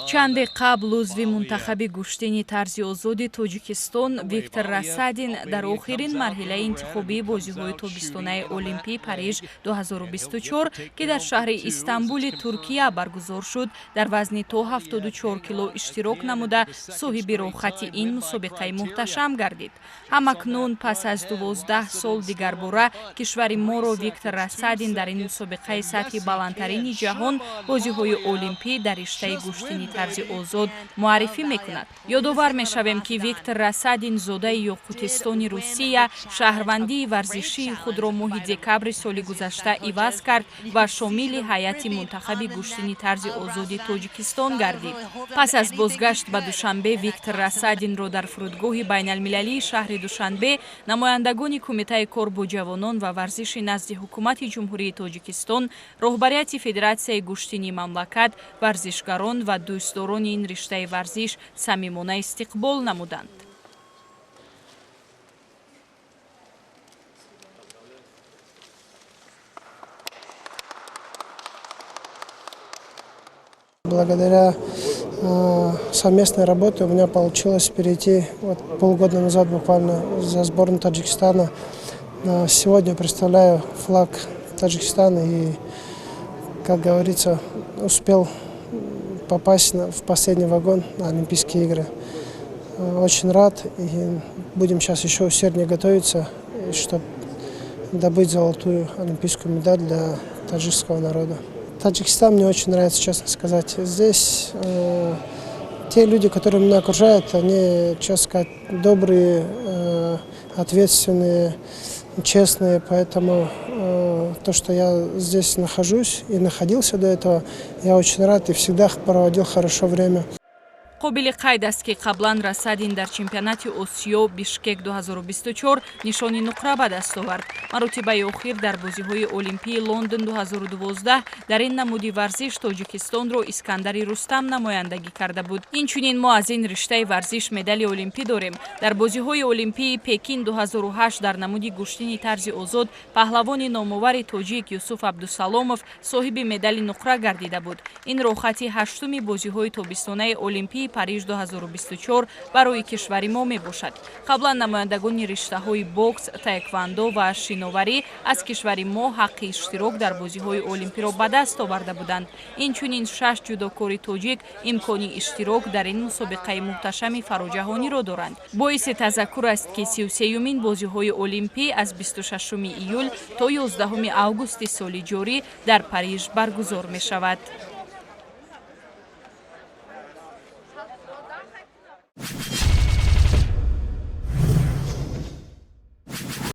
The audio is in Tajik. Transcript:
чанде қабл узви мунтахаби гӯштини тарзи озоди Тоҷикистон Виктор Расадин дар охирин марҳилаи интихобии бозиҳои тобистонаи Олимпии Париж 2024 ки дар шаҳри Истанбули Туркия баргузор шуд, дар вазни то 74 кило иштирок намуда соҳиби рохати ин мусобиқаи муҳташам гардид. ҳамакнун пас аз 12 сол дигарбора кишвари моро Виктор Расадин дар ин мусобиқаи сатҳи баландтарини ҷаҳон бозиҳои олимпӣ дар риштаи гӯштини тарзи озод муаррифӣ мекунад. ёдовар мешавем ки Виктор Расадин зодаи Ёқутистони Русия шаҳрвандии варзишии худро моҳи декабри соли гузашта иваз кард ва шомили ҳайати мунтахаби гӯштини тарзи озоди Тоҷикистон гардид. пас аз бозгашт ба Душанбе Виктор Расадинро дар фурудгоҳи байналмилалии шаҳри Душанбе намояндагони Кумитаи кор бо ҷавонон ва варзиши назди ҳукумати ҷумҳурии Тоҷикистон, роҳбарияти Федератсияи гӯштини мамлакат, варзишгарон ва дӯстдорони ин риштаи варзиш самимона истиқбол намуданд. Благодаря совместной работе у меня получилось перейти полгода назад буквально за сборную Таджикистана. Сегодня представляю флаг Таджикистана и, как говорится, успел попасть в последний вагон на Олимпийские игры. Очень рад и будем сейчас еще усерднее готовиться, чтобы добыть золотую олимпийскую медаль для таджикского народа. Таджикистан мне очень нравится, честно сказать. Здесь те люди, которые меня окружают, они, честно сказать, добрые, ответственные, честные. Поэтому то, что я здесь нахожусь и находился до этого, я очень рад и всегда проводил хорошо время. қобили қайд аст ки қаблан Расадин дар чемпионати Осиё Бишкек 2024 нишони нуқра ба даст овард. маротибаи охир дар бозиҳои Олимпии Лондон 2012 дар ин намуди варзиш Тоҷикистонро Искандари Рустам намояндагӣ карда буд. Инчунин мо аз ин риштаи варзиш медали олимпӣ дорем. Дар бозиҳои Олимпии Пекин 2008 дар намуди гӯштини тарзи озод паҳлавони номовари тоҷик Юсуф Абдусаломов соҳиби медали нуқра гардида буд. Ин рохати ҳаштуми бозиҳои тобистонаи Олимпии Париж 2024 барои кишвари мо мебошад. қаблан намояндагони риштаҳои бокс, таеквондо ва шиноварӣ аз кишвари мо ҳаққи иштирок дар бозиҳои олимпиро ба даст оварда буданд. Инчунин 6 ҷудокори тоҷик имкони иштирок дар ин мусобиқаи муҳташами фароҷаҳониро доранд. боиси тазаккур аст ки 33-юмин бозиҳои олимпӣ аз 26 июл то 11 августи соли ҷорӣ дар Париж баргузор мешавад.